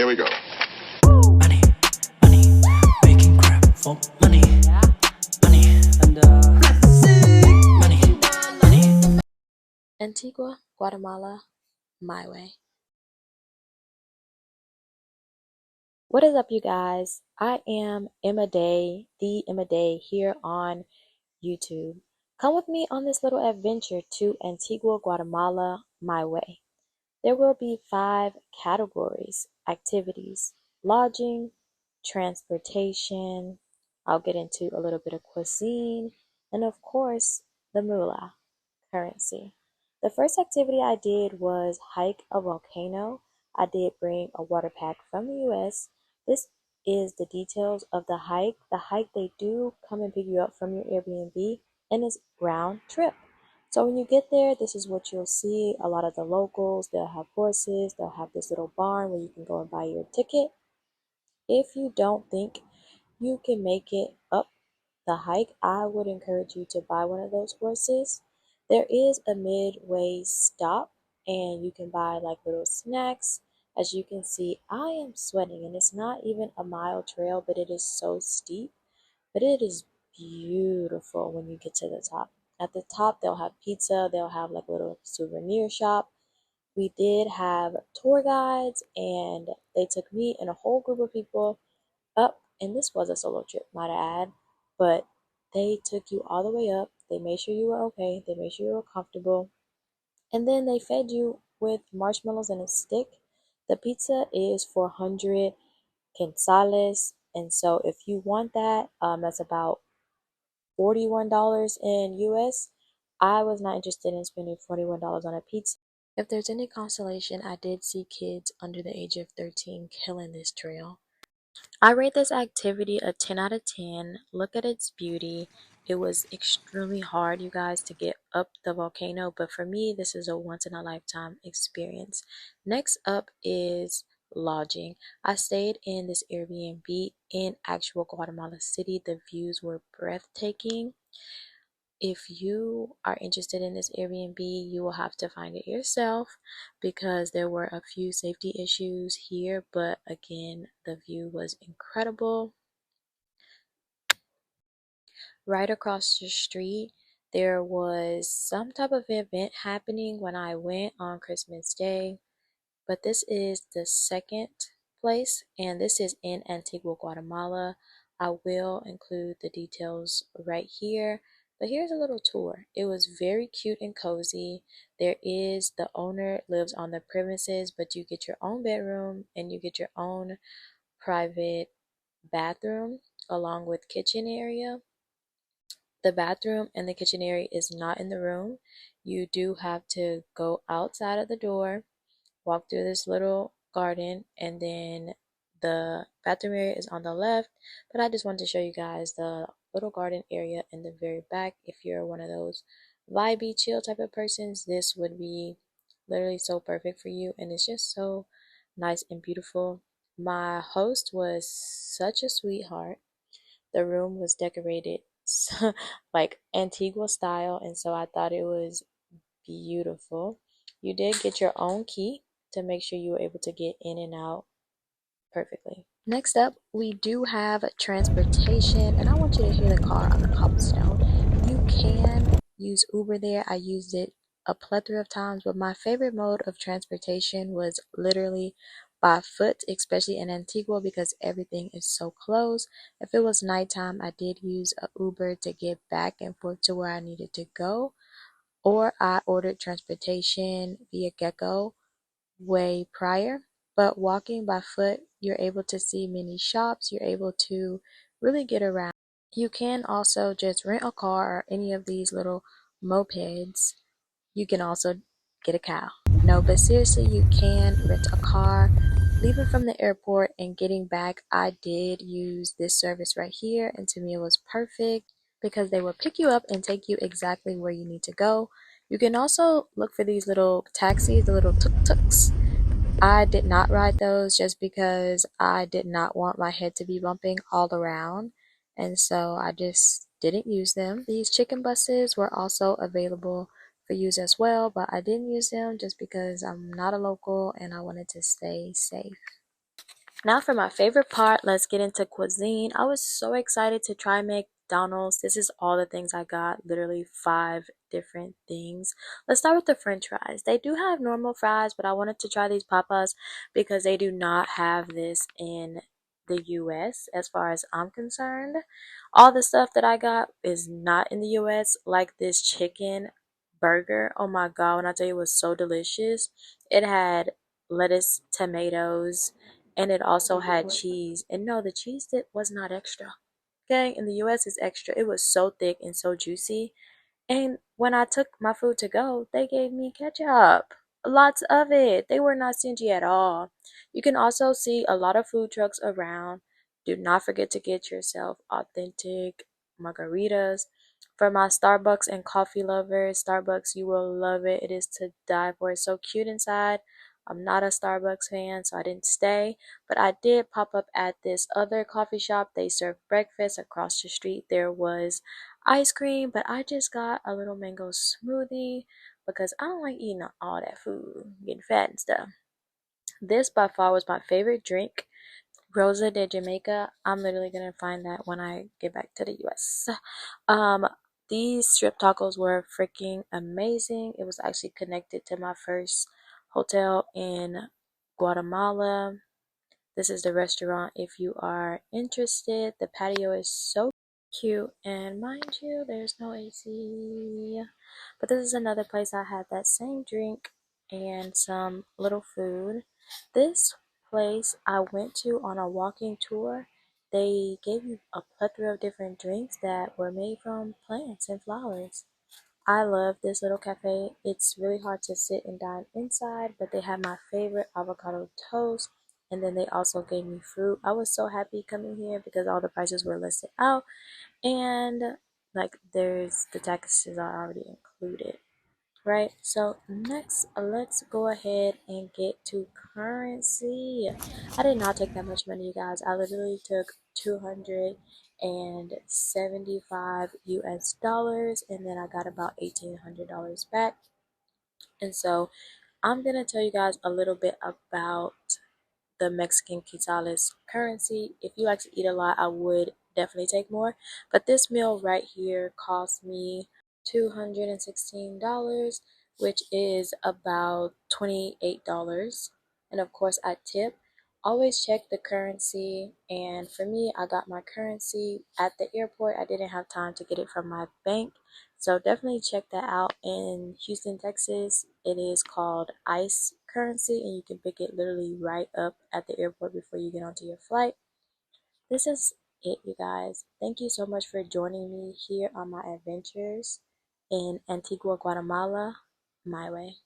Here we go. Money, money, making crap for money, money, and money, money. Antigua, Guatemala, my way. What is up, you guys? I am Emma Day, the Emma Day, here on YouTube. Come with me on this little adventure to Antigua, Guatemala, my way. There will be 5 categories: activities, lodging, transportation. I'll get into a little bit of cuisine, and of course, the moolah, currency. The first activity I did was hike a volcano. I did bring a water pack from the US. This is the details of the hike. The hike, they do come and pick you up from your Airbnb, and it's round trip. So when you get there, this is what you'll see. A lot of the locals, they'll have horses, they'll have this little barn where you can go and buy your ticket. If you don't think you can make it up the hike, I would encourage you to buy one of those horses. There is a midway stop, and you can buy like little snacks. As you can see, I am sweating, and it's not even a mile trail, but it is so steep. But it is beautiful when you get to the top. At the top, they'll have pizza, they'll have like a little souvenir shop. We did have tour guides, and they took me and a whole group of people up, and this was a solo trip, might I add, but they took you all the way up. They made sure you were okay, they made sure you were comfortable, and then they fed you with marshmallows and a stick. The pizza is 400 quetzales, and so if you want that, that's about $41 in US. I was not interested in spending $41 on a pizza. If there's any consolation, I did see kids under the age of 13 killing this trail. I rate this activity a 10 out of 10. Look at its beauty. It was extremely hard, you guys, to get up the volcano, but for me, this is a once in a lifetime experience. Next up is lodging. I stayed in this Airbnb in actual Guatemala City. The views were breathtaking. If you are interested in this Airbnb, you will have to find it yourself because there were a few safety issues here, but again, the view was incredible. Right across the street, there was some type of event happening when I went on Christmas Day, but this is the second place, and this is in Antigua, Guatemala. I will include the details right here, but here's a little tour. It was very cute and cozy. The owner lives on the premises, but you get your own bedroom and you get your own private bathroom along with kitchen area. The bathroom and the kitchen area is not in the room. You do have to go outside of the door, walk through this little garden, and then the bathroom area is on the left. But I just wanted to show you guys the little garden area in the very back. If you're one of those vibey, chill type of persons, this would be literally so perfect for you, and it's just so nice and beautiful. My host was such a sweetheart. The room was decorated like Antigua style, and so I thought it was beautiful. You did get your own key to make sure you were able to get in and out perfectly. Next up, we do have transportation, and I want you to hear the car on the cobblestone. You can use Uber there. I used it a plethora of times, but my favorite mode of transportation was literally by foot, especially in Antigua because everything is so close. If it was nighttime, I did use a Uber to get back and forth to where I needed to go, or I ordered transportation via Gecko way prior. But walking by foot, you're able to see many shops, you're able to really get around. You can also just rent a car or any of these little mopeds. You can also get a cow. No, but seriously, you can rent a car. Leaving from the airport and getting back, I did use this service right here, and to me it was perfect because they will pick you up and take you exactly where you need to go. You can also look for these little taxis, the little tuk-tuks. I did not ride those just because I did not want my head to be bumping all around, and so I just didn't use them. These chicken buses were also available for use as well, but I didn't use them just because I'm not a local and I wanted to stay safe. Now for my favorite part, let's get into cuisine. I was so excited to try McDonald's. This is all the things I got, literally 5 different things. Let's start with the french fries. They do have normal fries, but I wanted to try these papas because they do not have this in the US as far as I'm concerned. All the stuff that I got is not in the US, like this chicken burger. Oh my God, when I tell you it was so delicious. It had lettuce, tomatoes, and it also had cheese. And no, the cheese that was not extra. Okay, in the US it's extra. It was so thick and so juicy. And when I took my food to go, they gave me ketchup. Lots of it. They were not stingy at all. You can also see a lot of food trucks around. Do not forget to get yourself authentic margaritas. For my Starbucks and coffee lovers, Starbucks, you will love it. It is to die for. It's so cute inside. I'm not a Starbucks fan, so I didn't stay, but I did pop up at this other coffee shop. They serve breakfast across the street. There was ice cream, but I just got a little mango smoothie because I don't like eating all that food, getting fat and stuff. This by far was my favorite drink, Rosa de Jamaica. I'm literally gonna find that when I get back to the US. Um, these strip tacos were freaking amazing. It was actually connected to my first hotel in Guatemala. This is the restaurant if you are interested. The patio is so cute, and mind you, there's no AC. But this is another place I had that same drink and some little food. This place I went to on a walking tour. They gave you a plethora of different drinks that were made from plants and flowers. I love this little cafe. It's really hard to sit and dine inside, but they had my favorite avocado toast, and then they also gave me fruit. I was so happy coming here because all the prices were listed out, and like there's the taxes are already included, right? So next, let's go ahead and get to currency. I did not take that much money, you guys. I literally took 275 US dollars, and then I got about $1,800 back. And so I'm gonna tell you guys a little bit about the Mexican quetzales currency. If you like to eat a lot, I would definitely take more. But this meal right here cost me $216, which is about $28. And of course, I tip. Always check the currency. And for me, I got my currency at the airport. I didn't have time to get it from my bank. So definitely check that out in Houston, Texas. It is called ICE currency, and you can pick it literally right up at the airport before you get onto your flight. This is it, you guys. Thank you so much for joining me here on my adventures in Antigua, Guatemala, my way.